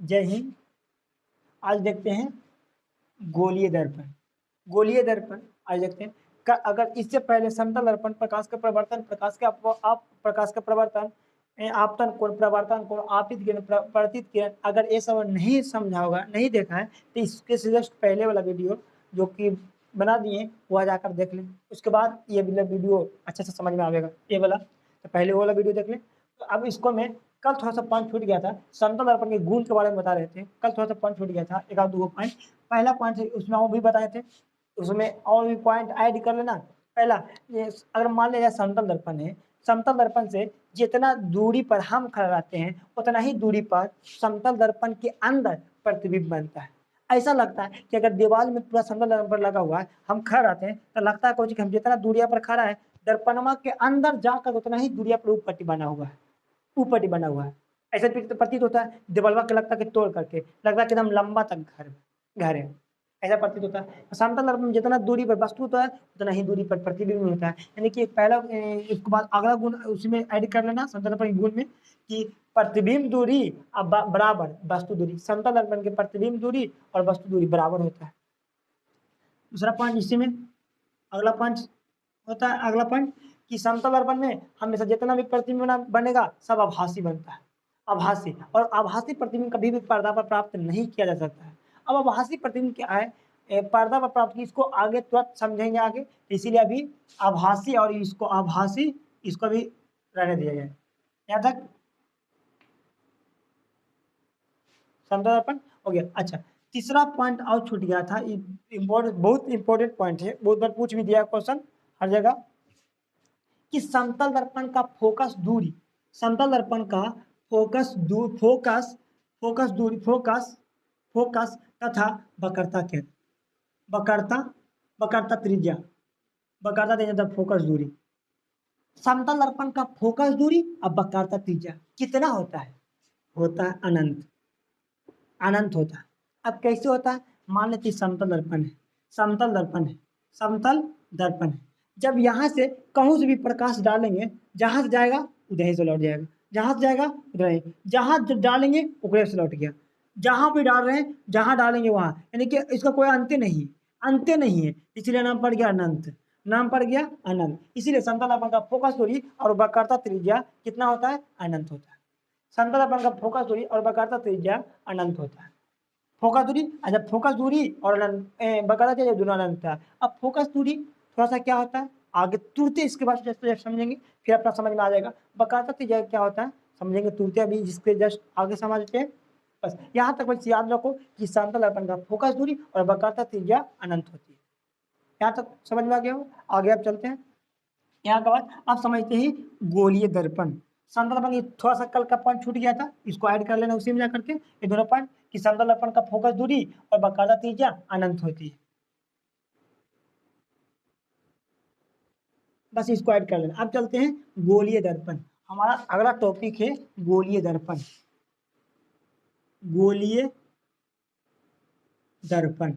जय हिंद। आज देखते हैं गोलीय दर्पण। गोलीय दर्पण आज देखते हैं अगर इससे पहले समतल दर्पण, प्रकाश का प्रवर्तन, प्रकाश का प्रवर्तन, आपतन कोण, प्रवर्तन कोण, आपतित किरण, परावर्तित किरण, अगर ये सब नहीं समझा होगा, नहीं देखा है, तो इसके से जस्ट पहले वाला वीडियो जो कि बना दिए वह जाकर देख लें। उसके बाद ये वाला वीडियो अच्छे से समझ में आएगा। ये वाला तो पहले वाला वीडियो देख लें। तो अब इसको मैं कल थोड़ा सा पॉइंट छूट गया था, समतल दर्पण के गुण के बारे में बता रहे थे। कल थोड़ा सा पॉइंट छूट गया था, एक आध दो पॉइंट। पहला पॉइंट उसमें वो भी बताए थे, उसमें और भी पॉइंट ऐड कर लेना। पहला, अगर मान लिया समतल दर्पण है, समतल दर्पण से जितना दूरी पर हम खड़े रहते हैं उतना ही दूरी पर समतल दर्पण के अंदर प्रतिबिंब बनता है। ऐसा लगता है कि अगर दीवार में पूरा समतल दर्पण लगा हुआ है, हम खड़े रहते हैं तो लगता है कुछ कि हम जितना दूरिया पर खड़ा है, दर्पणमा के अंदर जाकर उतना ही दूरिया पर ऊपर बना हुआ है, ऊपर बना हुआ है। ऐसा प्रतीत होता है। दीवार के लगता है कि तोड़ करके लगता है कि एकदम लंबा तक घर है, ऐसा प्रतीत होता है। समतल दर्पण में जितना दूरी पर वस्तु होता है उतना ही दूरी पर प्रतिबिंब होता है। यानी कि पहला, इसके बाद अगला गुण उसमें ऐड कर लेना समतल दर्पण के गुण में कि प्रतिबिंब दूरी अब बराबर वस्तु दूरी। समतल दर्पण के प्रतिबिंब दूरी और वस्तु दूरी बराबर होता है। दूसरा पॉइंट इसी में अगला पॉइंट होता है, अगला पॉइंट कि समतल दर्पण में हमेशा जितना भी प्रतिबिंब बनेगा सब आभासी बनता है। आभासी, और आभासी प्रतिबिंब कभी भी पर्दा पर प्राप्त नहीं किया जा सकता है। अब आभासी प्रतिबिंब क्या है, पर्दा पर प्राप्त की, इसको आगे तुरंत समझेंगे आगे, इसीलिए अभी आभासी और इसको आभासी इसको भी रहने दिया जाए। यहाँ तक समतल दर्पण हो गया। अच्छा, तीसरा पॉइंट और छूट गया था, बहुत इंपॉर्टेंट पॉइंट है, बहुत बार पूछ भी दिया क्वेश्चन हर जगह, कि समतल दर्पण का फोकस दूरी, समतल दर्पण का फोकस दूरी, फोकस तथा वक्रता क्या, वक्रता त्रिज्या, फोकस दूरी। समतल दर्पण का फोकस दूरी और वक्रता त्रिज्या कितना होता है? होता है अनंत, अनंत होता है। अब कैसे होता है? मान लेते समतल दर्पण है, समतल दर्पण है, समतल दर्पण है। जब यहाँ से कहूँ से भी प्रकाश डालेंगे, जहाँ से जाएगा उधर से लौट जाएगा, जहाँ से जाएगा उधर, जहाँ डालेंगे उधर से लौट गया, जहाँ भी डाल रहे हैं जहाँ डालेंगे वहाँ, यानी कि इसका कोई अंत नहीं है, अंत नहीं है, इसलिए नाम पड़ गया अनंत, नाम पड़ गया अनंत। इसीलिए समतल दर्पण का फोकस दूरी और वक्रता त्रिज्या कितना होता है? अनंत होता है। समतल दर्पण का फोकस दूरी और वक्रता त्रिज्या अनंत होता है। फोकस दूरी, अच्छा फोकस दूरी और वक्रता त्रिज्या दोनों अनंत है। अब फोकस दूरी थोड़ा सा क्या होता है आगे तुरंत इसके बाद जैसे समझेंगे फिर अपना समझ में आ जाएगा। वक्रता त्रिज्या क्या होता है समझेंगे तुरंत, अभी जिसके जस्ट आगे समझते हैं। बस यहाँ तक बस याद रखो कि समतल दर्पण का फोकस दूरी और वक्रता त्रिज्या अनंत होती है। यहाँ तक समझ में आ गया हो? आगे आप चलते हैं। यहाँ के बाद आप समझते हैं गोलीय दर्पण। समतल दर्पण थोड़ा सा कल का पॉइंट छूट गया था, इसको ऐड कर लेना उसी में जाकर के, ये दोनों पॉइंट कि समतल दर्पण का फोकस दूरी और वक्रता त्रिज्या अनंत होती है। बस इसको ऐड कर लेना। अब चलते हैं गोलीय दर्पण। हमारा अगला टॉपिक है गोलीय दर्पण। गोलीय दर्पण,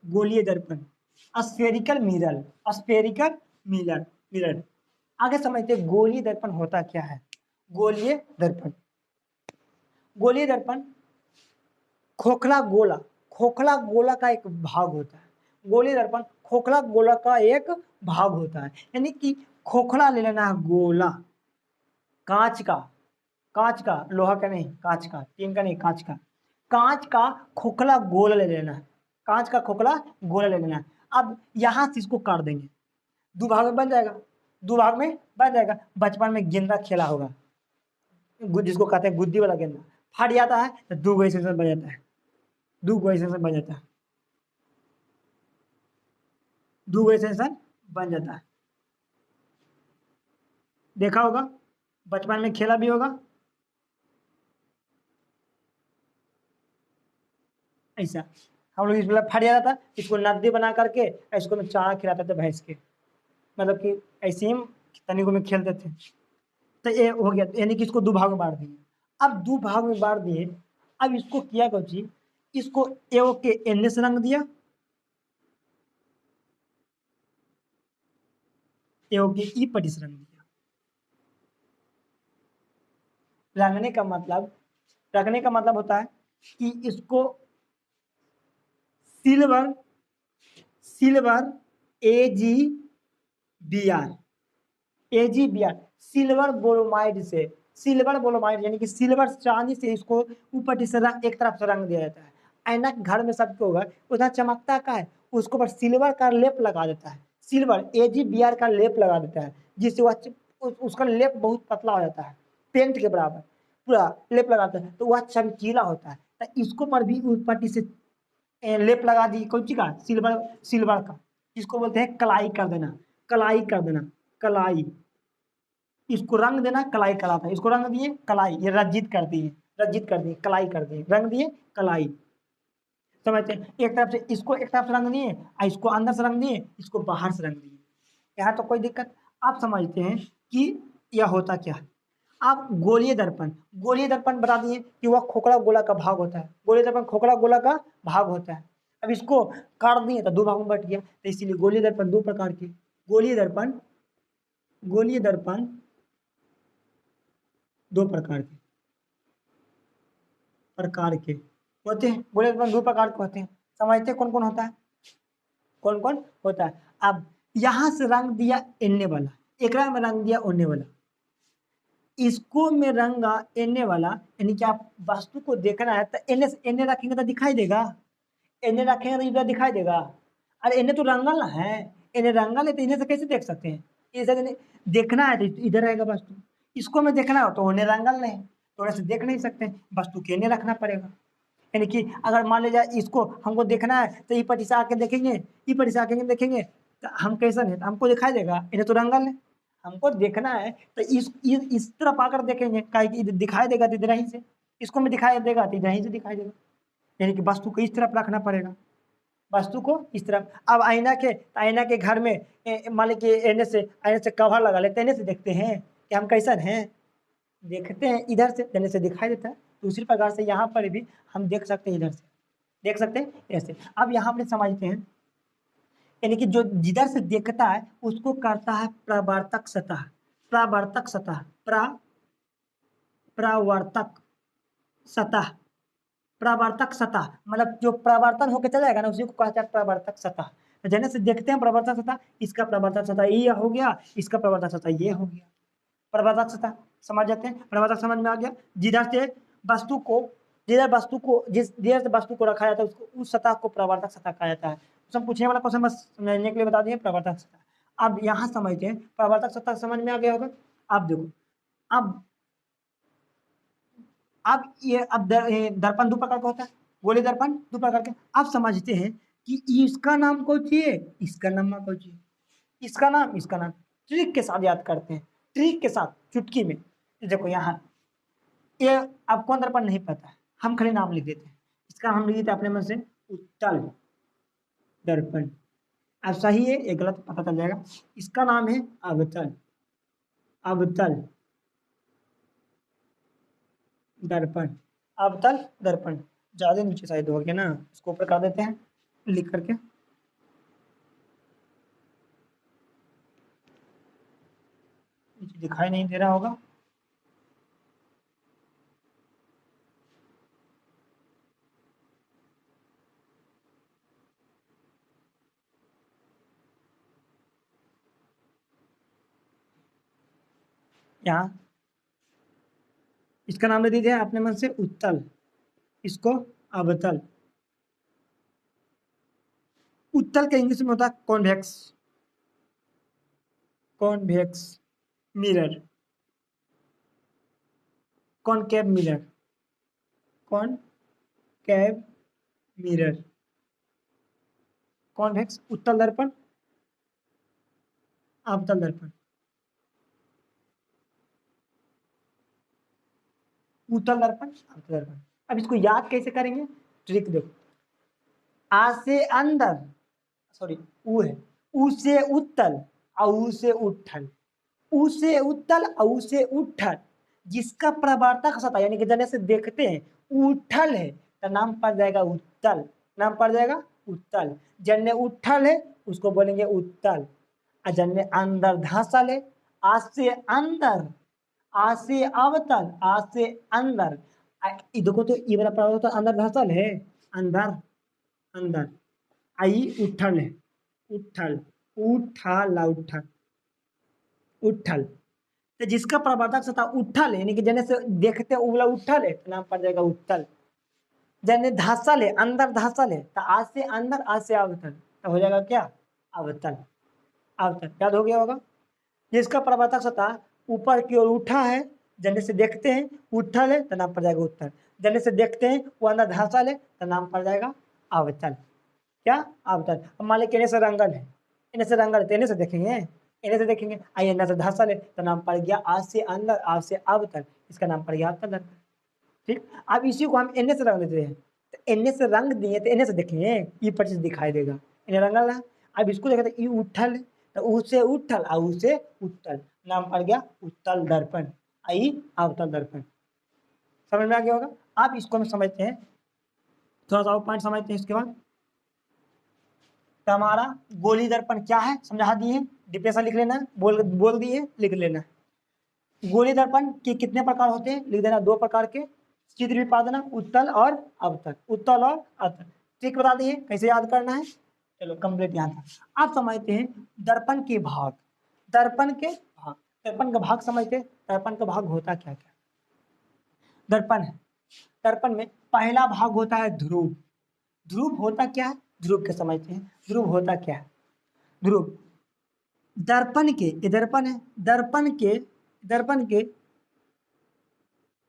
गोलीय दर्पण, स्फेरिकल मिरर, स्फेरिकल मिरर। आगे समझते हैं गोलीय दर्पण होता क्या है। गोलीय दर्पण, गोलीय दर्पण खोखला गोला, खोखला गोला का एक भाग होता है। गोलीय दर्पण खोखला गोला का एक भाग होता है, यानी कि खोखला ले लेना है गोला, कांच का, कांच का, लोहा का नहीं, कांच का, टीन का नहीं, कांच का, कांच का खोखला गोला ले लेना है, कांच का खोखला गोला ले लेना है। अब यहाँ से इसको काट देंगे, दो भाग में बन जाएगा, दो भाग में बन जाएगा। बचपन में गेंदा खेला होगा, जिसको कहते हैं गुद्दी वाला गेंदा, फट जाता है तो दो ऐसे बन जाता है, दो ऐसे बन जाता है, दो ऐसे बन जाता है। देखा होगा, बचपन में खेला भी होगा ऐसा। हम लोग इसमें फट जाता था, इसको नदी बना करके इसको में चारा खिलाते थे भैंस के, मतलब कि ऐसे ही तनिको में खेलते थे। तो ये हो गया, यानी कि इसको दो भाग में बांट दिए। अब दो भाग में बांट दिए, अब इसको किया कुछ, इसको एओ के एने से रंग दिया, एओ के ई पटी से रंग दिया। रंगने का मतलब रखने का मतलब होता है कि इसको silver silver AgBr silver bromide से, सिल्वर ब्रोमाइड यानी कि सिल्वर चांदी से इसको ऊपर से एक तरफ से रंग दिया जाता है। ऐना घर में सबको होगा, उधर चमकता का है, उसको ऊपर सिल्वर का लेप लगा देता है, सिल्वर AgBr का लेप लगा देता है, जिससे वह उसका लेप बहुत पतला हो जाता है, पेंट के बराबर पूरा लेप लगाता है, तो वह चमकीला होता है। तो इसको पर भी ऊपर से लेप लगा दी कौन सी का, सिल्वर का, इसको बोलते हैं कलाई कर देना, कलाई कर देना, कलाई, इसको रंग देना कलाई कराता है, इसको रंग दिए कलाई, ये रंजित कर दिए, रंजित कर दिए, कलाई कर दिए, रंग दिए कलाई, समझते हैं। एक तरफ से इसको एक तरफ से रंग दिए, इसको अंदर से रंग दिए, इसको बाहर से रंग दिए, यहाँ तो कोई दिक्कत। आप समझते हैं कि यह होता क्या है। आप गोलीय दर्पण, गोलीय दर्पण बता दिए कि वह खोखला गोला का भाग होता है, गोलीय दर्पण खोखला गोला का भाग होता है। अब इसको काट दिए तो दो भागों में बट गया, तो इसीलिए गोलीय दर्पण दो प्रकार के, गोलीय दर्पण, गोलीय दर्पण दो प्रकार के होते हैं, गोलीय दर्पण दो प्रकार के होते हैं। समझते कौन कौन होता है, कौन कौन होता है। अब यहां से रंग दिया एने वाला, एक में रंग दिया ओने वाला, इसको में रंगा एने वाला, यानी कि आप वस्तु को देखना है तो एने से एने रखेंगे तो दिखाई देगा, एने रखेंगे तो इधर दिखाई देगा। अरे एने तो रंगल ना है, एने रंगल है तो इन्हें से कैसे देख सकते हैं, इसे देखना है तो इधर रहेगा वस्तु, इसको में देखना हो तो उन्हें रंगल नहीं, तो उन्हें से देख नहीं सकते, वस्तु के एने रखना पड़ेगा। यानी कि अगर मान लीजिए इसको हमको देखना है तो ई पटी से आके देखेंगे, ई पटी से आके देखेंगे तो हम कैसा है, हमको दिखाई देगा, इन्हें तो रंगल है, हमको देखना है तो इस तरफ आकर देखेंगे, काहे कि दिखाई देगा तो इधर ही से, इसको में दिखाई देगा तो इधर ही से दिखाई देगा, यानी कि वस्तु को इस तरफ रखना पड़ेगा, वस्तु को इस तरफ। अब आईना के घर में मान लीजिए आईने से कवर लगा लेते हैं, से देखते हैं कि हम कैसन हैं, देखते हैं इधर से, देने से दिखाई देता है। दूसरी प्रकार से यहाँ पर भी हम देख सकते हैं, इधर से देख सकते हैं ऐसे। अब यहाँ पर समझते हैं, यानी कि जो जिधर से देखता है उसको करता है प्रवर्तक सतह, प्रवर्तक सतह, प्रवर्तक सतह, प्रवर्तक सतह, मतलब जो प्रवर्तन होकर चला जाएगा ना उसी को कहते हैं प्रवर्तक सतह। तो जैसे से देखते हैं प्रवर्तक सतह, इसका प्रवर्तक सतह ये हो गया, इसका प्रवर्तक सतह ये हो गया, प्रवर्तक सतह समझ जाते हैं। प्रवर्तक समझ में आ गया, जिधर से वस्तु को जिधर से वस्तु को रखा जाता है उसको उस सतह को प्रवर्तक सतह कहा जाता है। तो हम पूछने वाला क्वेश्चन बस समझने के लिए बता दिए प्रवर्तक सतह। अब यहाँ समझते हैं, प्रवर्तक सतह समझ में आ गया होगा। अब देखो, अब ये दर्पण दो प्रकार का होता है, गोलीय दर्पण दो प्रकार के। अब समझते हैं कि इसका नाम कौन सी है, इसका नाम कौन सी है, इसका नाम ट्रिक के साथ याद करते हैं, ट्रिक के साथ चुटकी में। देखो यहाँ ये आपको कौन दर्पण नहीं पता है, हम खाली नाम लिख देते हैं, इसका हम लिख देते हैं अपने मन से उत्तल दर्पण। अब सही है ये गलत पता चल जाएगा, इसका नाम है अवतल, अवतल दर्पण, अवतल दर्पण। ज्यादा नीचे साइड हो गया ना, इसको ऊपर कर देते हैं लिख करके। दिखाई नहीं दे रहा होगा, यहाँ इसका नाम दे दीजिए अपने मन से उत्तल, इसको अवतल। उत्तल के इंग्लिश में होता है convex, convex mirror, concave mirror, concave mirror, convex उत्तल दर्पण, अवतल दर्पण, उत्तल दर्पण अवतल दर्पण। अब इसको याद कैसे करेंगे, ट्रिक देखो, आ से अंदर, सॉरी ऊ है, ऊ से उत्तल और ऊ से उठल, ऊ से उत्तल और ऊ से उठल, जिसका प्रवर्तक सतह यानी कि जने से देखते हैं उठल है तो नाम पड़ जाएगा उत्तल, नाम पड़ जाएगा उत्तल। जन्ने उठल है उसको बोलेंगे उत्तल, और जन्ने अंदर धंसल है, आज से अंदर, आज से अवतल, आज से अंदर, देखो तो ये वाला पड़ा तो अंदर धसल है, अंदर अंदर आई उठल है, उठल उठल उठल उठल। तो जिसका प्रवर्तक सत्ता उठल है यानी कि जने से देखते वो वाला उठल है तो नाम पड़ जाएगा उत्तल। जने धसल है, अंदर धसल है तो आज से अंदर आज से अवतल तो हो जाएगा क्या, अवतल। अवतल याद हो गया होगा। जिसका प्रवर्तक सत्ता ऊपर की ओर उठा है, जने से देखते हैं उठल है तो नाम पड़ जाएगा उत्तल। जने से देखते हैं वो अंदर धसल है तो नाम पड़ जाएगा अवतल। क्या, अवतल। अब मान लीजिए इन्हें से रंगल है, इन्हें से रंगल है तो इन्हें से देखेंगे, इन्हें से देखेंगे, आइए इन्हें से धसल है तो नाम पड़ गया आज से अंदर आज से अवतल, इसका नाम पड़ गया अवतल दर्पण। ठीक, अब इसी को हम एन्ने से रंग देते हैं तो एन्ने से रंग दिए तो एन्ने से देखेंगे ये पर चीज दिखाई देगा, इन्हें रंगल ना। अब इसको देखा तो ये उठल तो उससे उठल और उससे उत्तल, नाम पड़ गया उत्तल दर्पण, आई अवतल दर्पण। समझ में आ गया होगा। आप इसको हम समझते हैं, थोड़ा सा और पॉइंट समझते हैं इसके बाद। तो हमारा गोली दर्पण क्या है समझा दिए, डिप्रेशन लिख लेना, बोल दिए लिख लेना। गोली दर्पण के कितने प्रकार होते हैं लिख देना, 2 प्रकार के, चित्र विपादना उत्तल और अवतल, उत्तल और अवतल। ठीक बता दिए कैसे याद करना है। चलो कंप्लीट यहाँ था। आप समझते हैं दर्पण के भाग, दर्पण के भाग, दर्पण का भाग समझते हैं। दर्पण का भाग होता क्या क्या, दर्पण है, दर्पण में पहला भाग होता है ध्रुव। ध्रुव होता क्या है, ध्रुव के समझते हैं, ध्रुव होता क्या है। ध्रुव दर्पण के, ये दर्पण है, दर्पण के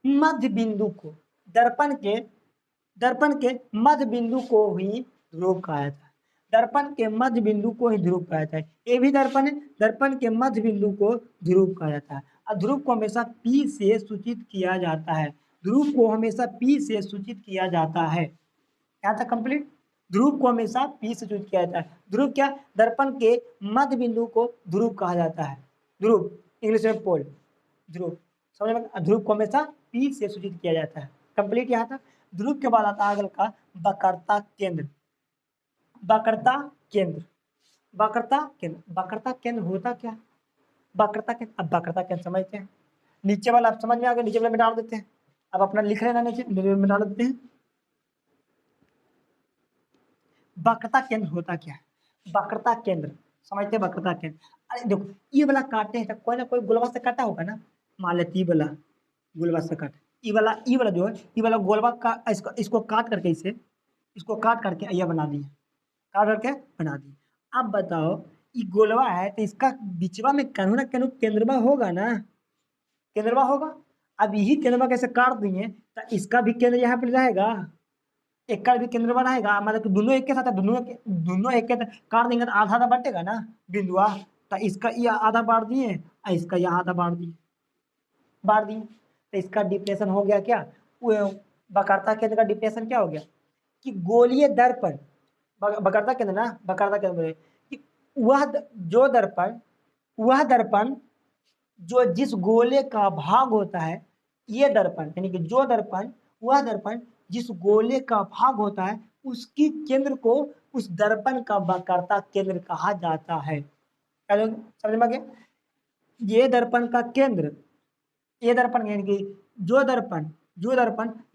मध्य बिंदु को, दर्पण के मध्य बिंदु को ही ध्रुव कहा जाता है। दर्पण के मध्य बिंदु को ही ध्रुव कहा जाता है। ये भी दर्पण है, दर्पण के मध्य बिंदु को ध्रुव कहा जाता है। और ध्रुव को हमेशा P से सूचित किया जाता है, ध्रुव को हमेशा P से सूचित किया जाता है। यहाँ तक कंप्लीट। ध्रुव को हमेशा P से सूचित किया जाता है। ध्रुव क्या, दर्पण के मध्य बिंदु को ध्रुव कहा जाता है। ध्रुव इंग्लिश में पोल, ध्रुव समझ में। ध्रुव को हमेशा P से सूचित किया जाता है। कंप्लीट यहाँ तक। ध्रुव के बाद आता है अगल का वक्रता केंद्र। वक्रता केंद्र, वक्रता केंद्र, वक्रता केंद्र होता क्या, वक्रता केंद्र। अब वक्रता केंद्र समझते हैं। नीचे वाला आप समझ में आ गया, नीचे वाला में डाल देते हैं। अब अपना लिख लेना, नीचे में डाल देते हैं। वक्रता केंद्र होता क्या है, वक्रता केंद्र समझते हैं। वक्रता केंद्र, अरे देखो ये वाला काटे हैं तो कोई ना कोई गोलवा से काटा होगा ना। मान लेते ये वाला गोलवा से काट, ये वाला जो है, ये वाला गोलवा का इसको काट करके इसे, इसको काट करके यह बना दिए, काट करके बना दिए। अब बताओ ये गोलवा है तो इसका बीचवा में कहीं ना कहीं केंद्रवा होगा ना, केंद्रवा होगा। अब यही केंद्रवा कैसे काट दिए तो इसका भी केंद्र यहाँ पे रहेगा, एक का भी केंद्र बनाएगा, मतलब कि दोनों एक के साथ है, दोनों एक के काट देंगे तो आधा आधा बटेगा ना बिंदुआ। तो इसका ये आधा बांट दिए और इसका यहाँ आधा बांट दिए तो इसका डिप्रेशन हो गया क्या, वो वक्रता केंद्र का डिप्रेशन क्या हो गया कि गोलीय दर्पण, वक्रता केंद्र ना, वक्रता केंद्र बोले कि वह दर्पण जो जिस गोले का भाग होता है, ये दर्पण यानी कि जो दर्पण, वह दर्पण जिस गोले का भाग होता है उसकी केंद्र को उस दर्पण का वक्रता केंद्र कहा जाता है। समझ में आ गया। ये दर्पण का केंद्र, ये दर्पण यानी कि जो दर्पण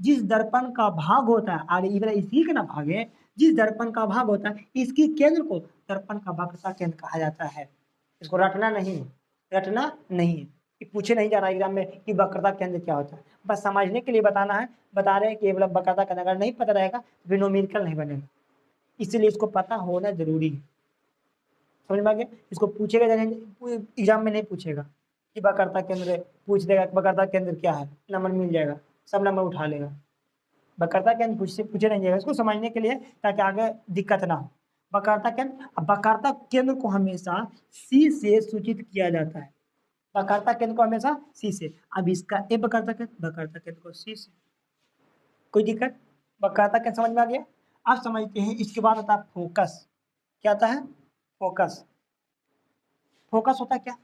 जिस दर्पण का भाग होता है, और ये इसी का ना भाग है, जिस दर्पण का भाग होता है इसकी केंद्र को दर्पण का वक्रता केंद्र कहा जाता है। इसको रटना नहीं है, रटना नहीं है, कि पूछे नहीं जा रहा एग्जाम में कि वक्रता केंद्र क्या होता है, बस समझने के लिए बताना है, बता रहे हैं कि मतलब वक्रता केंद्र अगर नहीं पता रहेगा तो न्यूमेरिकल नहीं बनेगा, इसीलिए इसको पता होना जरूरी है। समझ में आ गया। इसको पूछेगा एग्जाम में नहीं पूछेगा कि वक्रता केंद्र, पूछ देगा वक्रता केंद्र क्या है, नंबर मिल जाएगा, सब नंबर उठा लेगा। वक्रता केंद्र पूछे नहीं जाएगा, इसको समझने के लिए ताकि आगे दिक्कत ना हो। वक्रता केंद्र, अब वक्रता केंद्र को हमेशा सी से सूचित किया जाता है, वक्रता केंद्र को हमेशा सी से। अब इसका ए वक्रता केंद्र को सी से, कोई दिक्कत। वक्रता केंद्र समझ में आ गया। अब समझते हैं इसके बाद आता है फोकस। क्या आता है, फोकस। फोकस होता क्या,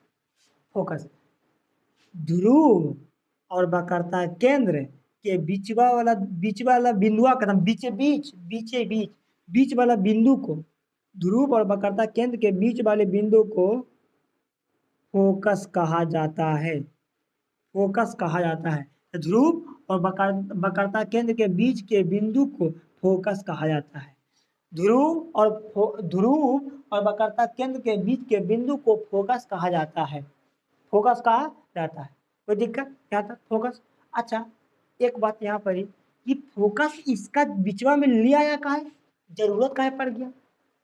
फोकस ध्रुव और वक्रता केंद्र के बीच वाला बिंदुआ का बीच वाला बिंदु को, ध्रुव और वक्रता केंद्र के बीच वाले बिंदु को फोकस कहा जाता है, फोकस कहा जाता है। ध्रुव और वक्रता केंद्र के बीच के बिंदु को फोकस कहा जाता है। ध्रुव और वक्रता केंद्र के बीच के बिंदु को फोकस कहा जाता है। फोकस कहा जाता है। कोई दिक्कत क्या था? फोकस। अच्छा, एक बात यहाँ पर ही कि फोकस इसका बीचवा में लिया या कहा है? जरूरत काहे पड़ गया?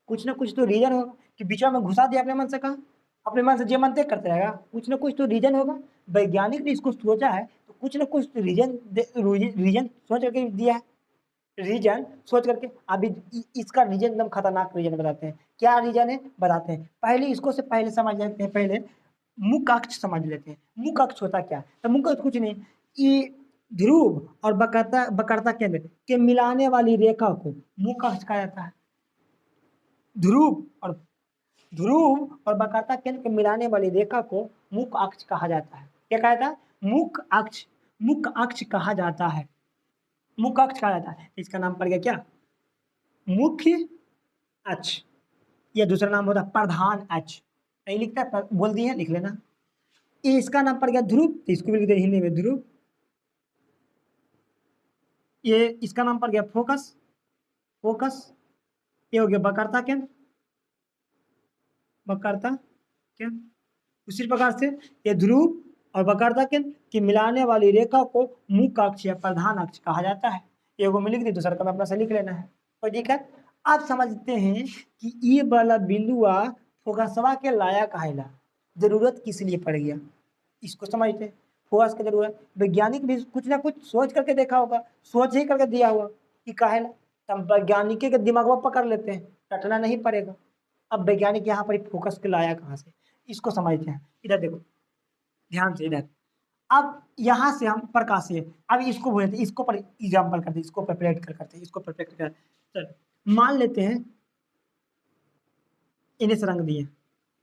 कुछ ना कुछ तो रीजन होगा कि बीचवा में घुसा दिया अपने मन से। कहा अपने मन से जे मन तय करते रहेगा, कुछ ना कुछ तो रीजन होगा। वैज्ञानिक ने इसको सोचा है तो कुछ ना कुछ रीजन सोच करके दिया है। रीजन सोच करके अभी इसका रीजन एकदम खतरनाक रीजन बताते हैं। क्या रीजन है बताते हैं। पहले इसको से पहले समझ लेते हैं। पहले मुख्य अक्ष समझ लेते हैं। मुख्य अक्ष होता क्या? तो मुख्य अक्ष कुछ नहीं, ये ध्रुव और वक्रता केंद्र के मिलाने वाली रेखा को मुख्य अक्ष कहा जाता है। ध्रुव और वक्रता केंद्र के मिलाने वाली रेखा को मुख्य अक्ष कहा जाता है। क्या कहा जाता है? मुख्य अक्ष कहा जाता है। मुख्य अक्ष कहा जाता है। इसका नाम पड़ गया क्या? मुख्य अक्ष। या दूसरा नाम होता है प्रधान अक्ष। नहीं लिखता है, बोल दिए, लिख लेना। ये इसका नाम पड़ गया ध्रुव, तो इसको भी लिख दे हिंदी में ध्रुव। ये इसका नाम पड़ गया फोकस। ये हो गया वक्रता केंद्र। उसी प्रकार से ये ध्रुव और वक्रता केंद्र की मिलाने वाली रेखा को मुख्य अक्ष या प्रधान अक्ष कहा जाता है। एगो में लिख दी, दूसरा का अपना से लिख लेना है। कोई दिक्कत? आप समझते हैं कि ये वाला बिंदुआ फोकसवा के लाया कहेला, जरूरत किस लिए पड़ गया, इसको समझते हैं। फोकस की जरूरत वैज्ञानिक भी कुछ ना कुछ सोच करके देखा होगा, सोच ही करके दिया हुआ कि कहेला। तब वैज्ञानिक के दिमाग में पकड़ लेते हैं, रटना नहीं पड़ेगा। अब वैज्ञानिक यहाँ पर फोकस के लाया कहाँ से, इसको समझते हैं। इधर देखो ध्यान से, इधर। अब यहाँ से हम प्रकाश है, अब इसको बोलते हैं, इसको पर एग्जाम्पल करते हैं, इसको परफेक्ट करते हैं, इसको परफेक्ट कर। चल मान लेते हैं इन्हें से रंग दिए।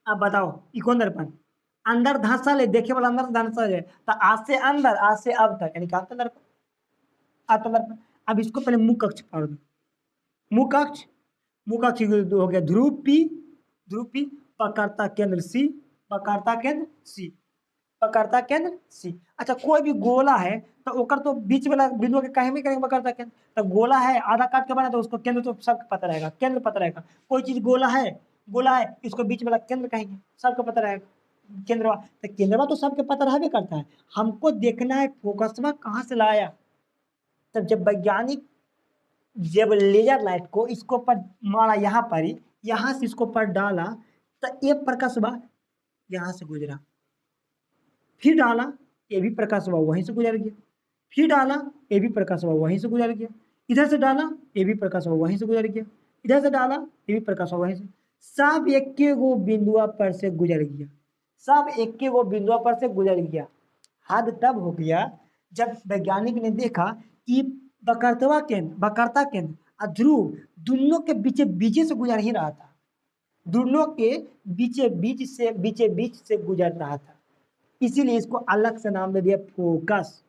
अब बताओ ये कौन दर्पण? अंदर धंसल है, देखे वाला अंदर धंसल है, तो आज से अंदर, आज से अब तक, यानी क्या दर्पण? आता दर्पण। अब इसको पहले मुख्य अक्ष पढ़ दो। मुख्य अक्ष हो गया ध्रुव पी, वक्रता केंद्र सी, वक्रता केंद्र सी। अच्छा, कोई भी गोला है तो ओकर तो बीच वाला बिंदु के कहे में करेंगे वक्रता केंद्र। तो गोला है आधा काट के बना, तो उसको केंद्र तो सबको पता रहेगा, केंद्र पता रहेगा। कोई चीज गोला है इसको बीच वाला केंद्र कहेंगे, सबको पता रहेगा केंद्रवा। तो केंद्रवा तो सबके पता रहबे करता है। हमको देखना है फोकसवा कहाँ से लाया। तब जब वैज्ञानिक जब लेजर लाइट को इसको पर मारा, यहाँ पर ही, यहाँ से इसको पर डाला, तो ये प्रकाशवा यहाँ से गुजरा, फिर डाला, ये भी प्रकाश हुआ वहीं से गुजर गया, फिर डाला, ये भी प्रकाश हुआ वहीं से गुजर गया, इधर से डाला, ये भी प्रकाश हुआ वहीं से गुजर गया, इधर से डाला, ये भी प्रकाश हुआ वहीं से। सब एक गो बिंदुआ पर से गुजर गया, सब एक गो बिंदुआ पर से गुजर गया। हद तब हो गया जब वैज्ञानिक ने देखा कि वक्रता केंद्र और ध्रुव दोनों के बीचे से गुजर ही रहा था, दोनों के बीच से गुजर रहा था। इसीलिए इसको अलग से नाम दे दिया फोकस।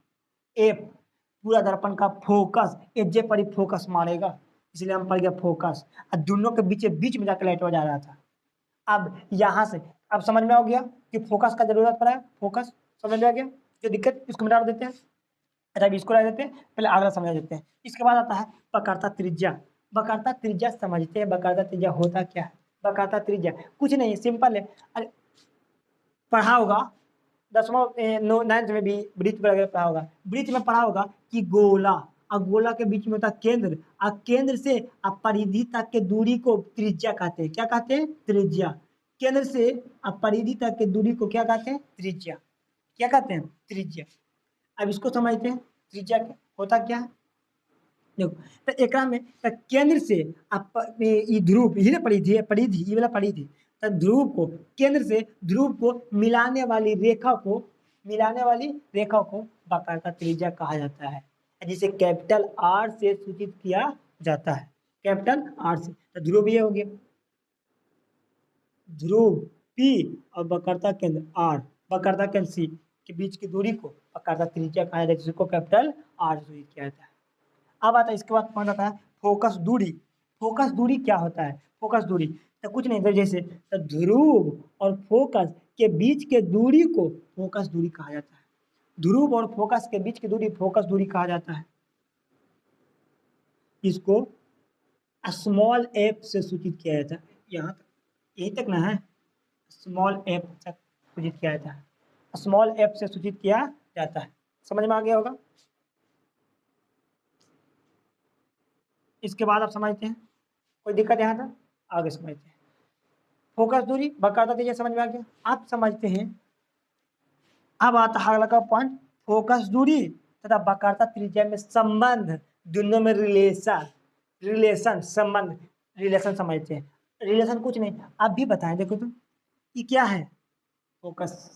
ए पूरा दर्पण का फोकस, एजे पर ही फोकस मारेगा, इसलिए हम पड़ गया फोकस। और दोनों के बीच में जाकर लाइट जा रहा था। अब यहाँ से अब समझ में आ गया कि फोकस का जरूरत पड़ा है। फोकस समझ में आ गया, जो दिक्कत इसको मिटा देते हैं। अच्छा, इसको रह देते हैं, पहले अगला समझ देते हैं। इसके बाद आता है वक्रता त्रिज्या। वक्रता त्रिज्या समझते हैं। वक्रता त्रिज्या होता क्या है? वक्रता त्रिज्या कुछ नहीं, सिंपल है। अरे पढ़ा होगा 9th में भी वृत्त वगैरह पढ़ा होगा। वृत्त में पढ़ा होगा कि गोला और गोला के बीच में होता केंद्र, और केंद्र से परिधि तक के दूरी को त्रिज्या कहते हैं। क्या कहते हैं? त्रिज्या। केंद्र से परिधि तक के दूरी को क्या कहते हैं? त्रिज्या। क्या कहते हैं? त्रिज्या। अब इसको समझते हैं, त्रिज्या होता क्या है। देखो, तो एक में तो केंद्र से ध्रुव ही ना परिधि ये वाला परिधि, तो ध्रुव को केंद्र से ध्रुव को मिलाने वाली रेखा को वक्रता त्रिज्या कहा जाता है, जिसे कैपिटल आर से सूचित किया जाता है। कैपिटल आर से। तो ध्रुव ये हो गया, ध्रुव पी और वक्रता केंद्र आर, वक्रता केंद्र सी के बीच की दूरी को वक्रता त्रिज्या कहा जाता है, जिसको कैपिटल आर से सूचित किया जाता है। अब आता है इसके बाद कौन आता है? फोकस दूरी। फोकस दूरी क्या होता है? फोकस दूरी तो कुछ नहीं, तो जैसे तो ध्रुव और फोकस के बीच के दूरी को फोकस दूरी कहा जाता है। ध्रुव और फोकस के बीच की दूरी फोकस दूरी कहा जाता है। इसको स्मॉल एफ से सूचित किया जाता है। यहाँ तक, यही तक ना है, स्मॉल एफ तक सूचित किया जाता है, स्मॉल एफ से सूचित किया जाता है। समझ में आ गया होगा। इसके बाद आप समझते हैं, कोई दिक्कत यहाँ तक, आगे समझते हैं। फोकस दूरी बकायदा त्रिज्या समझ में आ गया। आप समझते हैं, अब आता है अगला का पॉइंट, फोकस दूरी तथा बकायदा त्रिज्या में संबंध, दोनों में रिलेशन संबंध, रिलेशन समझते हैं। रिलेशन कुछ नहीं, आप भी बताएं, देखो तो ये क्या है, फोकस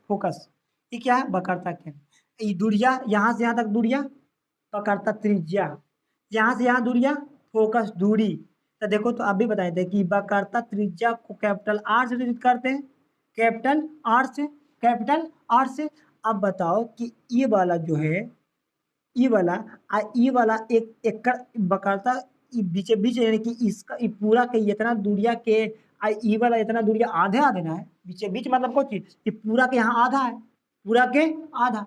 फोकस ये क्या है, बकायदा क्या, ये दूरिया, यहाँ से यहाँ तक दूरिया बकायदा त्रिज्या, यहाँ से यहाँ दूरिया फोकस दूरी। तो देखो तो आप भी बताए थे कि बकायदा त्रिज्या को कैपिटल आर से सूचित करते हैं, कैपिटल आर से। अब बताओ कि ये वाला जो है, ये वाला एक एकड़ बकायदा बीचे बीच, यानी कि इसका ये पूरा के इतना दूरिया के ये वाला इतना दूरिया आधे आधे ना है, बीचे बीच मतलब कुछ ये पूरा के यहाँ आधा है, पूरा के आधा।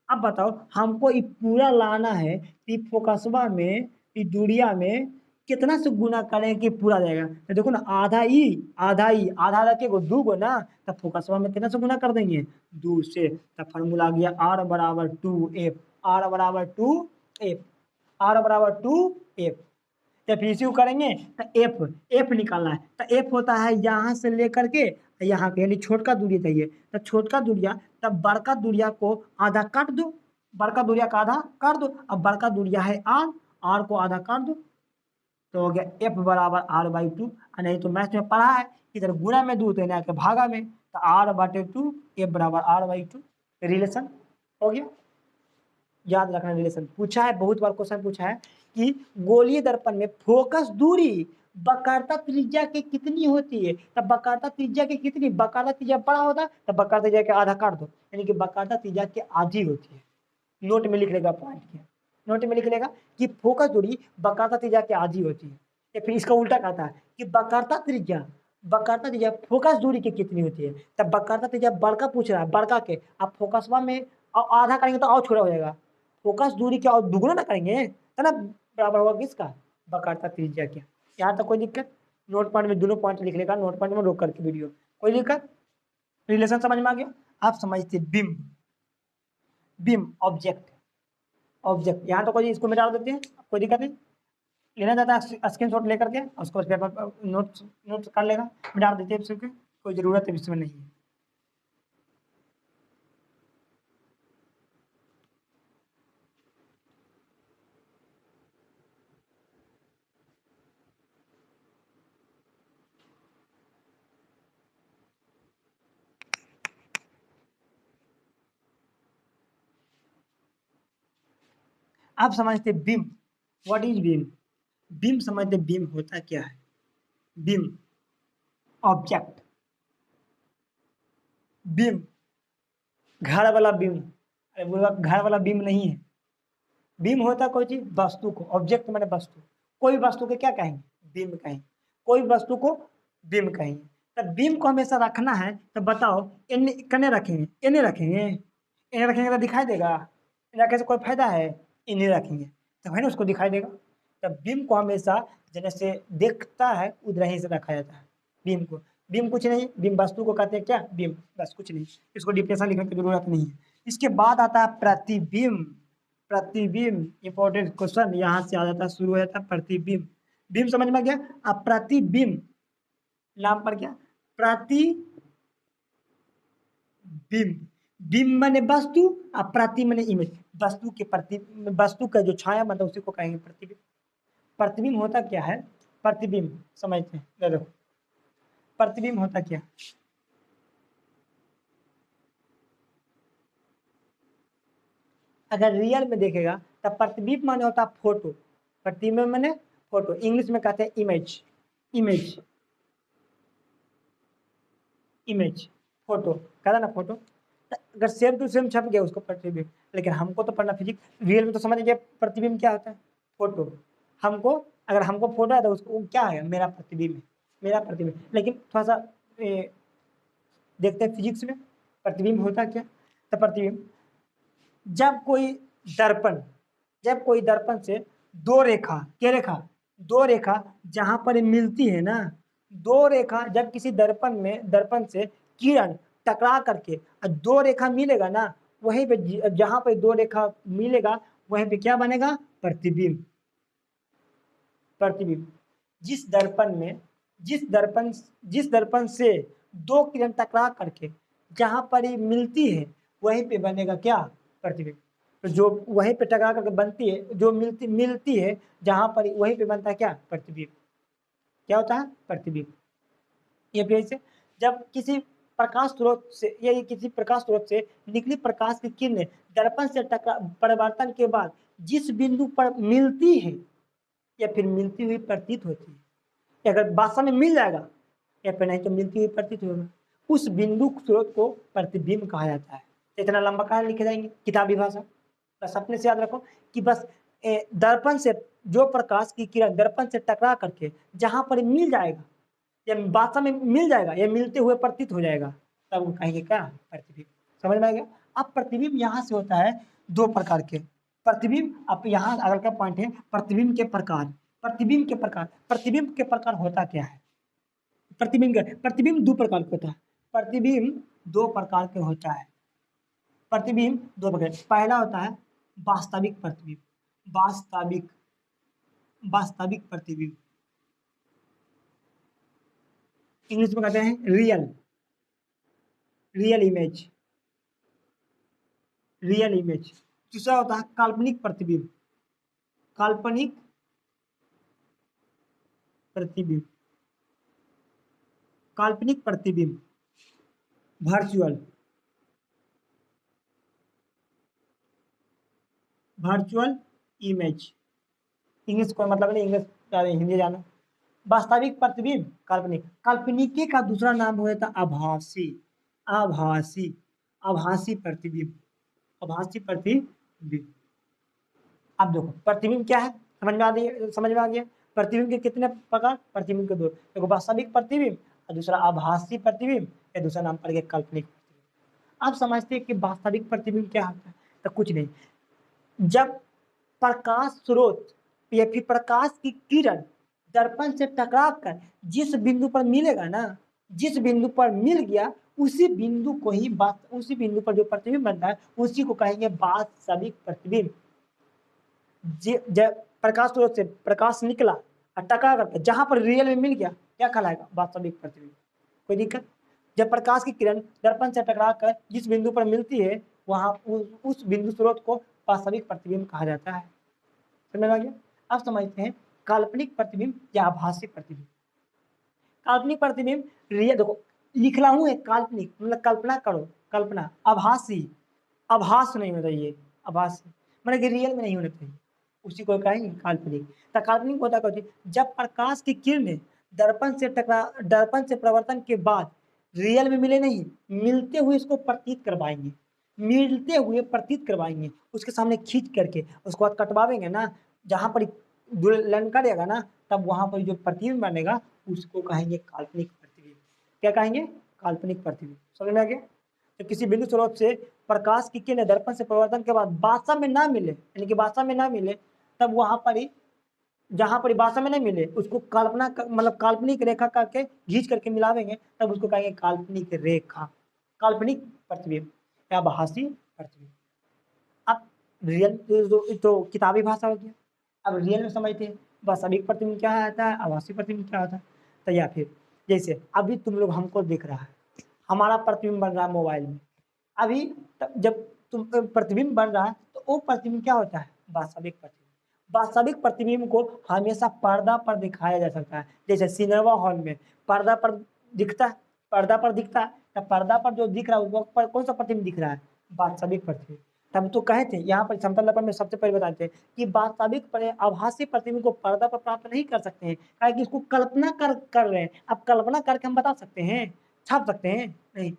अब बताओ हमको ये पूरा लाना है, ये फोकसवा में, ये दूरिया में कितना से गुना करें कि पूरा जाएगा। तो देखो ना, आधा आधा के गो दू गो ना, तब फोकसवा में कितना से गुना कर देंगे, 2 से। तब फार्मूला आ गया R बराबर 2F, R बराबर 2F, R बराबर 2F। जब फिर करेंगे तो एफ निकालना है, तो एफ होता है यहाँ से लेकर के यहाँ के, यानी छोटका दूरी चाहिए, तो छोटका दूरिया, तब बड़का दूरिया को आधा काट दो, बड़का दूरिया का आधा काट दो। अब बड़का दूरिया है आर को आधा काट दो, तो हो गया एफ बराबर R/2। नहीं तो मैथ में पढ़ा है, इधर गुणा में दो तो इन्हें के भागा में, तो R/2 एफ बराबर R/2। रिलेशन हो गया, याद रखना रिलेशन पूछा है, बहुत बार क्वेश्चन पूछा है कि गोलीय दर्पण में फोकस दूरी बकायदा त्रिज्या के कितनी होती है। तब बकायदा त्रिज्या के कितनी, बकायदा त्रिज्या बड़ा होता है तब बकायदा त्रिज्या के आधा काट दो, यानी कि बकायदा त्रिज्या के आधी होती है। नोट में लिख लेगा पॉइंट के, नोट में लिख लेगा कि फोकस दूरी बकायदा त्रिज्या के आधी होती है। या फिर इसका उल्टा कहता है कि बकायदा त्रिज्या फोकस दूरी की कितनी होती है। तब बकायदा त्रिज्या बड़का पूछ रहा है, बड़का के आप फोकसवा में आधा करेंगे तो और छोटा हो जाएगा, फोकस दूरी क्या और दुगुना ना करेंगे, है ना, बराबर होगा किसका, बकायदा त्रिज्या क्या। यहाँ तक कोई दिक्कत, नोट पॉइंट में दोनों पॉइंट लिख लेगा, नोट पॉइंट में रोक करके वीडियो, कोई दिक्कत। रिलेशन समझ में आ गया। आप समझते बीम ऑब्जेक्ट यहाँ तो कोई इसको मिटा देते हैं, कोई दिक्कत नहीं, लेना चाहता है स्क्रीनशॉट लेकर के उसको पेपर नोट्स कर लेगा, मिटा देते हैं, कोई ज़रूरत है इसमें नहीं है। आप समझते beam, what is beam, beam समझते, बीम होता क्या है, बीम ऑब्जेक्ट, बीम घर वाला बीम, अरे बोला घर वाला बीम नहीं है, बीम होता कोई चीज वस्तु को, ऑब्जेक्ट माने वस्तु, कोई वस्तु के क्या कहेंगे, बीम कहेंगे, कोई वस्तु को बीम कहेंगे। तब बीम को हमेशा रखना है, तो बताओ कने रखेंगे, इन्हें रखेंगे, इन्हें रखेंगे तो दिखाई देगा, इन्हें रखने से कोई फायदा है, इन्हें रखेंगे तो है ना उसको दिखाई देगा। तब बीम को हमेशा जैसे देखता है उधर ही से रखा जाता है बीम को। बीम कुछ नहीं, बीम वस्तु को कहते हैं क्या, बीम, बस कुछ नहीं, इसको डिफिनेशन लिखने की जरूरत नहीं है। इसके बाद आता है प्रतिबिंब, प्रतिबिंब इंपॉर्टेंट क्वेश्चन यहाँ से आ जाता है, शुरू हो जाता है प्रतिबिंब। बिंब समझ में आ गया। अब प्रतिबिंब नाम पर क्या, प्रतिबिंब, बिंब माने वस्तु और प्रति माने इमेज, वस्तु के प्रति, वस्तु का जो छाया मतलब उसी को कहेंगे प्रतिबिंब। प्रतिबिंब होता क्या है, प्रतिबिंब समझते हैं, देखो प्रतिबिंब होता क्या, अगर रियल में देखेगा तब प्रतिबिंब माने होता फोटो, प्रतिबिंब माने फोटो, इंग्लिश में कहते हैं इमेज, इमेज, इमेज फोटो, कहता ना फोटो। अगर सेम टू सेम छप गया उसको प्रतिबिंब, लेकिन हमको तो पढ़ना फिजिक्स, रियल में तो समझ गया प्रतिबिंब क्या होता है, फोटो। हमको अगर हमको फोटो है तो उसको क्या है, मेरा प्रतिबिंब है, मेरा प्रतिबिंब। लेकिन थोड़ा सा देखते हैं फिजिक्स में प्रतिबिंब होता क्या। तो प्रतिबिंब, जब कोई दर्पण से दो रेखा, क्या रेखा, दो रेखा जहां पर मिलती है ना, दो रेखा जब किसी दर्पण से किरण टकरा करके दो रेखा मिलेगा ना, वहीं पे जहां पे दो रेखा मिलेगा वहीं पे क्या बनेगा, प्रतिबिंब। प्रतिबिंब जिस दर्पण से दो किरण टकरा करके जहां पर ये मिलती है वहीं पे बनेगा क्या, प्रतिबिंब। तो जो वहीं पे टकरा करके बनती है, जो मिलती है जहां पर, वहीं पे बनता है क्या, प्रतिबिंब। क्या होता है, प्रतिबिंब। ये फिर से जब किसी प्रकाश स्रोत से निकली प्रकाश की किरणें दर्पण से परिवर्तन के बाद जिस बिंदु पर मिलती है या फिर मिलती हुई प्रतीत होती है, अगर वास्तव में मिल जाएगा या फिर नहीं तो मिलती हुई प्रतीत होगा, उस बिंदु स्रोत को प्रतिबिंब कहा जाता है। इतना लंबा कहानी लिखे जाएंगे किताबी भाषा, बस अपने से याद रखो कि बस दर्पण से जो प्रकाश की किरण दर्पण से टकरा करके जहां पर मिल जाएगा या वास्तव में मिल जाएगा या मिलते हुए प्रतीत हो जाएगा, तब वो कहेंगे क्या, प्रतिबिंब। समझ में आ गया। अब प्रतिबिंब यहाँ से होता है दो प्रकार के प्रतिबिंब। अब यहाँ अगला का पॉइंट है प्रतिबिंब के प्रकार। प्रतिबिंब के प्रकार होता क्या है, प्रतिबिंब दो प्रकार का होता है। प्रतिबिंब दो प्रकार के होता है। प्रतिबिंब दो प्रकार, पहला होता है वास्तविक प्रतिबिंब। वास्तविक प्रतिबिंब इंग्लिश में कहते हैं रियल इमेज। दूसरा होता है काल्पनिक प्रतिबिंब। काल्पनिक प्रतिबिंब वर्चुअल इमेज। इंग्लिश को मतलब नहीं, इंग्लिश हिंदी जाना। वास्तविक प्रतिबिंब काल्पनिक का दूसरा नाम हो जाता आभासी प्रतिबिंब। अब देखो प्रतिबिंब क्या है, समझ में आ गया। प्रतिबिंब के कितने प्रकार, प्रतिबिंब के दो, देखो वास्तविक प्रतिबिंब और दूसरा आभासी प्रतिबिंब, या दूसरा नाम पड़ गया काल्पनिक प्रतिबिंब। आप समझते हैं कि वास्तविक प्रतिबिंब क्या होता है, तो कुछ नहीं, जब प्रकाश स्रोत या फिर प्रकाश की किरण दर्पण से टकरा कर जिस बिंदु पर मिलेगा ना, जिस बिंदु पर मिल गया उसी बिंदु पर जो प्रतिबिंब बनता है उसी को कहेंगे वास्तविक प्रतिबिंब। जब प्रकाश स्रोत से प्रकाश निकला और टकरा करके जहां पर रियल में मिल गया, क्या कहलाएगा, वास्तविक प्रतिबिंब। कोई दिक्कत, जब प्रकाश की किरण दर्पण से टकरा कर जिस बिंदु पर मिलती है वहां उस बिंदु स्रोत को वास्तविक प्रतिबिंब कहा जाता है। समझ में आ गया। अब समझते हैं काल्पनिक प्रतिबिंब या आभासी प्रतिबिंब। काल्पनिक प्रतिबिंब रियल, देखो लिख रहा हूं एक काल्पनिक मतलब कल्पना करो, कल्पना। आभास नहीं होना चाहिए, आभासी मतलब कि रियल में नहीं होना चाहिए, उसी को कहेंगे काल्पनिक। तो काल्पनिक होता क्या, जब प्रकाश की किरणें दर्पण से प्रवर्तन के बाद रियल में मिले नहीं, मिलते हुए इसको प्रतीत करवाएंगे, उसके सामने खींच करके उसको बाद कटवाएंगे ना, जहां पर दुल्हन करेगा ना, तब वहां पर जो प्रतिबिंब बनेगा उसको कहेंगे काल्पनिक प्रतिबिंब। क्या कहेंगे, काल्पनिक प्रतिबिंब। समझ में आ गया। तो किसी बिंदु स्रोत से प्रकाश की किरणें दर्पण से परिवर्तन के बाद वास्तव में ना मिले, यानी कि वास्तव में ना मिले, तब वहां पर ही जहां पर वास्तव में नहीं मिले उसको मतलब काल्पनिक रेखा करके खींच करके मिलावेंगे, तब उसको कहेंगे काल्पनिक रेखा, काल्पनिक प्रतिबिंब या आभासी प्रतिबिंब। अब रियल तो किताबी भाषा हो गया। अब रियल में समझते हैं वास्तविक प्रतिबिंब क्या आता है, आभासी प्रतिबिंब क्या होता है। तो या फिर जैसे अभी तुम लोग हमको देख रहा है, हमारा प्रतिबिंब बन रहा है मोबाइल में। अभी जब तुम प्रतिबिंब बन रहा है तो वो प्रतिबिंब क्या होता है, वास्तविक प्रतिबिंब। वास्तविक प्रतिबिंब को हमेशा पर्दा पर दिखाया जा सकता है। जैसे सिनेमा हॉल में पर्दा पर दिखता है, तो पर्दा पर जो दिख रहा है वो पर कौन सा प्रतिबिंब दिख रहा है, वास्तविक प्रतिबिंब। तब तो कहे थे यहाँ पर समतल दर्पण में सबसे पहले बताते हैं कि वास्तविक आभासी प्रतिबिंब को पर्दा पर प्राप्त नहीं कर सकते हैं, कि इसको कल्पना कर रहे हैं। अब कल्पना करके हम बता सकते हैं, छाप सकते हैं नहीं।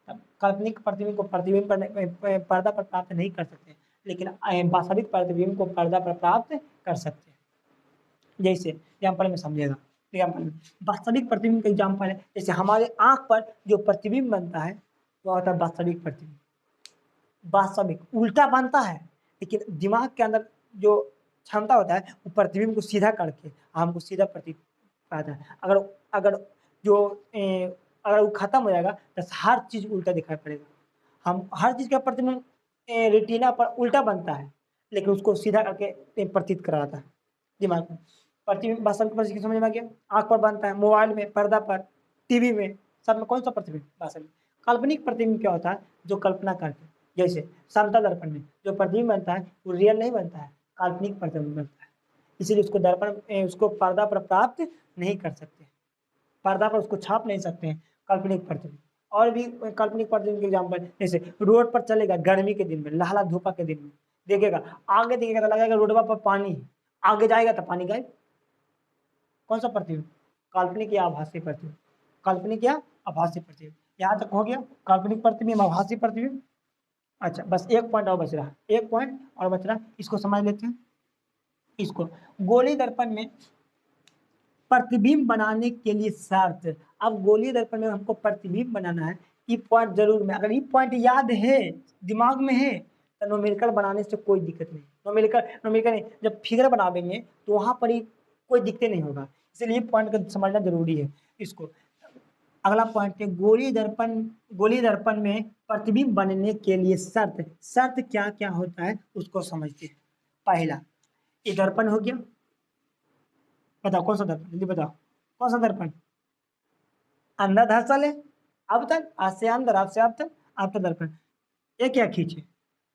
काल्पनिक प्रतिबिंब को पर्दा पर प्राप्त नहीं कर सकते, लेकिन वास्तविक प्रतिबिंब को पर्दा पर प्राप्त कर सकते हैं। जैसे एग्जाम्पल में समझेगा, एग्जाम्पल में वास्तविक प्रतिबिंब का एग्जाम्पल है, जैसे हमारे आंख पर जो प्रतिबिंब बनता है वो होता है वास्तविक प्रतिबिंब। वास्तविक उल्टा बनता है, लेकिन दिमाग के अंदर जो क्षमता होता है वो प्रतिबिंब को सीधा करके हमको सीधा प्रतीत पाता है। अगर अगर जो अगर वो खत्म हो जाएगा तो हर चीज उल्टा दिखाई पड़ेगा। हम हर चीज का प्रतिबिंब रेटिना पर उल्टा बनता है, लेकिन उसको सीधा करके प्रतीत कराता है दिमाग में। प्रतिबिंब वास्तविक प्रतिबिंब समझ में आ गया? आंख पर बनता है, मोबाइल में, पर्दा पर, टीवी में, सब में कौन सा प्रतिबिंब? वास्तविक। काल्पनिक प्रतिबिंब क्या होता है? जो कल्पना करके, जैसे समतल दर्पण में जो प्रतिबिंब बनता है वो रियल नहीं बनता है, काल्पनिक प्रतिबिंब बनता है। इसीलिए उसको दर्पण उसको पर्दा पर प्राप्त नहीं कर सकते, पर्दा पर उसको छाप नहीं सकते हैं काल्पनिक प्रतिबिंब। और भी काल्पनिक प्रतिबिंब के एग्जाम्पल, जैसे रोड पर चलेगा गर्मी के दिन में, लहला धूपा के दिन में, देखेगा आगे देखेगा तो लगेगा रोडवा पर पानी है, आगे जाएगा तो पानी गायब। कौन सा प्रतिबिंब? काल्पनिक या आभासी प्रतिबिंब, काल्पनिक या आभासी प्रतिबिंब। यहाँ तक हो गया काल्पनिक प्रतिबिंब, आभासी प्रतिबिंब। अच्छा बस एक पॉइंट और बच रहा, एक पॉइंट और बच रहा, इसको समझ लेते हैं। इसको गोली दर्पण में प्रतिबिंब बनाने के लिए शर्त, अब गोली दर्पण में हमको प्रतिबिंब बनाना है, ये पॉइंट जरूर में, अगर ये पॉइंट याद है, दिमाग में है, तो न्यूमेरिकल बनाने से कोई दिक्कत नहीं। न्यूमेरिकल नहीं, जब फिगर बनावेंगे तो वहां पर ही कोई दिक्कत नहीं होगा, इसलिए पॉइंट को समझना जरूरी है। इसको अगला पॉइंट है गोली दर्पण में प्रतिबिंब बनने के लिए शर्त, शर्त क्या क्या होता है उसको समझते हैं। पहला, ये दर्पण हो गया, बताओ कौन सा दर्पण, जल्दी बताओ कौन सा दर्पण? अंदर धसल है, अब तक आज से अंदर, आज से अब तक, अब तक दर्पण। ये क्या खींचे?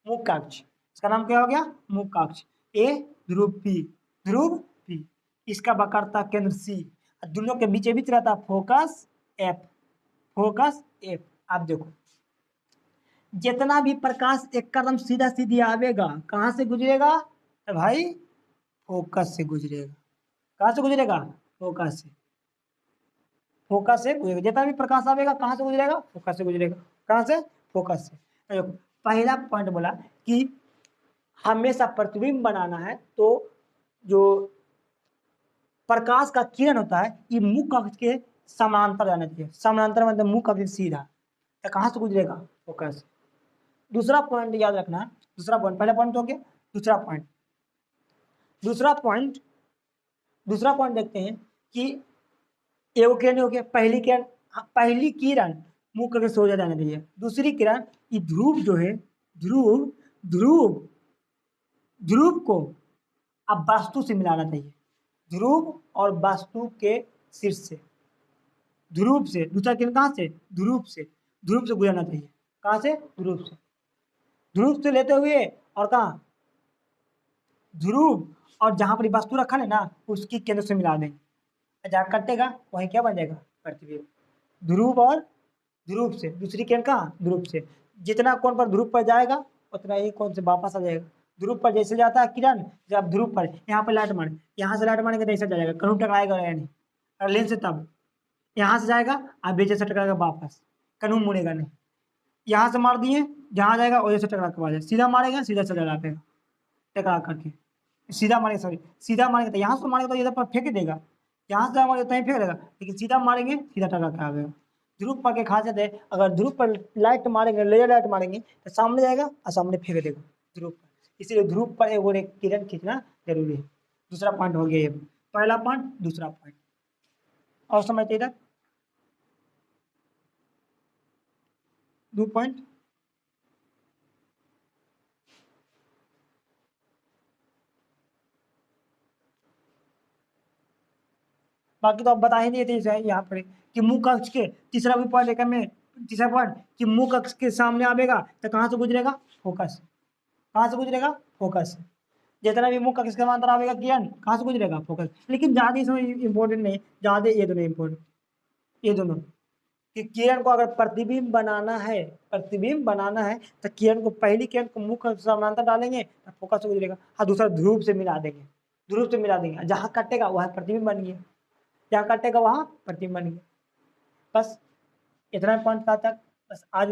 मुख अक्ष, इसका नाम क्या हो गया? मुख अक्ष। ए ध्रुव पी, ध्रुव पी, इसका वक्रता केंद्र सी, दोनों के बीच बीच रहता फोकस एफ, फोकस एफ। आप देखो जितना भी प्रकाश एक कदम सीधा सीधी आवेगा कहां से गुजरेगा? तो भाई फोकस से गुजरेगा। कहां से गुजरेगा? फोकस से, फोकस से गुजरेगा। जितना भी प्रकाश आवेगा कहां से गुजरेगा? फोकस से गुजरेगा। कहां से? फोकस से। देखो पहला पॉइंट बोला कि हमेशा प्रतिबिंब बनाना है तो जो प्रकाश का किरण होता है ये मुख अक्ष के समानांतर जाना चाहिए। समानांतर मतलब मुख अक्ष सीधा, तो कहां से गुजरेगा? फोकस। दूसरा पॉइंट याद रखना, दूसरा पॉइंट, पहला पॉइंट हो गया, दूसरा पॉइंट, दूसरा पॉइंट देखते हैं कि एगो किरण हो गया, पहली किरण मुख अक्ष से हो जाना चाहिए। दूसरी किरण ये ध्रुव जो है, ध्रुव ध्रुव ध्रुव को अब वास्तु से मिलाना चाहिए, ध्रुव और वास्तु के शीर्ष से, ध्रुव से। दूसरा किरण कहां से? ध्रुव से, ध्रुव से गुजरना चाहिए। कहां से? ध्रुव से, ध्रुव से लेते हुए और कहा ध्रुव, और जहां पर वास्तु रखा है ना उसकी केंद्र से मिला देंगे, जहां कटेगा वहीं क्या बन जाएगा? प्रतिबिंब। ध्रुव और ध्रुव से, दूसरी किरण कहाँ? ध्रुव से। जितना कोण पर ध्रुव पर जाएगा उतना ही कोण से वापस आ जाएगा। ध्रुव पर जैसे जाता है किरण, जब ध्रुव पर यहाँ पर लाइट मारे, यहाँ से लाइट मारेंगे तो ऐसा जाएगा, कहीं टकराएगा या नहीं, और लेंस से तब यहाँ से जाएगा और बेचे से टकराएगा वापस, कहीं मुड़ेगा नहीं। यहाँ से मार दिए, जहाँ जाएगा वजह से टकरा के आ जाए, सीधा मारेगा सीधा चला जाएगा टकरा करके, सीधा मारेगा, सॉरी सीधा मारेंगे तो यहाँ से मारेगा तो इधर पर फेंक देगा, यहाँ से मारेगा तो फेंक देगा, लेकिन सीधा मारेंगे सीधा टकरा के आ गएगा। ध्रुव पर के खासियत है, अगर ध्रुव पर लाइट मारेंगे, लेजर लाइट मारेंगे तो सामने जाएगा और सामने फेंक देगा ध्रुव पर, इसीलिए ध्रुव पर एक किरण खींचना जरूरी है। दूसरा पॉइंट हो गया ये, पहला पॉइंट, दूसरा पॉइंट। और समझते इधर 2 पॉइंट। बाकी तो आप बता ही दिए थे यहाँ पर कि मुख अक्ष के, तीसरा भी पॉइंट देखा मैं, तीसरा पॉइंट कि मुख अक्ष के सामने आवेगा तो कहाँ से गुजरेगा? फोकस। कहाँ से गुजरेगा? फोकस। जितना भी मुख अक्ष के समांतर आवेगा किरण कहाँ से गुजरेगा? फोकस। लेकिन ज्यादा इसमें इंपॉर्टेंट नहीं, ज्यादा ये दोनों इंपॉर्टेंट, ये दोनों कि किरण को अगर प्रतिबिंब बनाना है, प्रतिबिंब बनाना है तो किरण को, पहली किरण को मुख अक्ष समानांतर डालेंगे तो फोकस से गुजरेगा, हाँ दूसरा ध्रुव से मिला देंगे, ध्रुव से मिला देंगे, जहाँ कटेगा वहाँ प्रतिबिंब बन गया, जहाँ कटेगा वहाँ प्रतिबिंब बन गया। बस इतना पॉइंट था तक, बस आज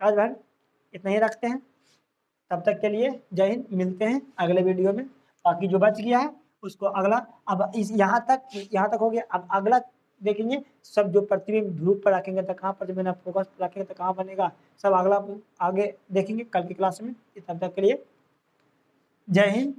भर इतना ही रखते हैं। तब तक के लिए जय हिंद, मिलते हैं अगले वीडियो में। बाकी जो बच गया है उसको अगला, अब इस यहाँ तक हो गया, अब अगला देखेंगे, सब जो प्रतिबिंब ध्रुव पर रखेंगे तो कहाँ पर, जब बिना फोकस पर रखेंगे तो कहाँ बनेगा, सब अगला आगे देखेंगे कल की क्लास में। तब तक के लिए जय हिंद।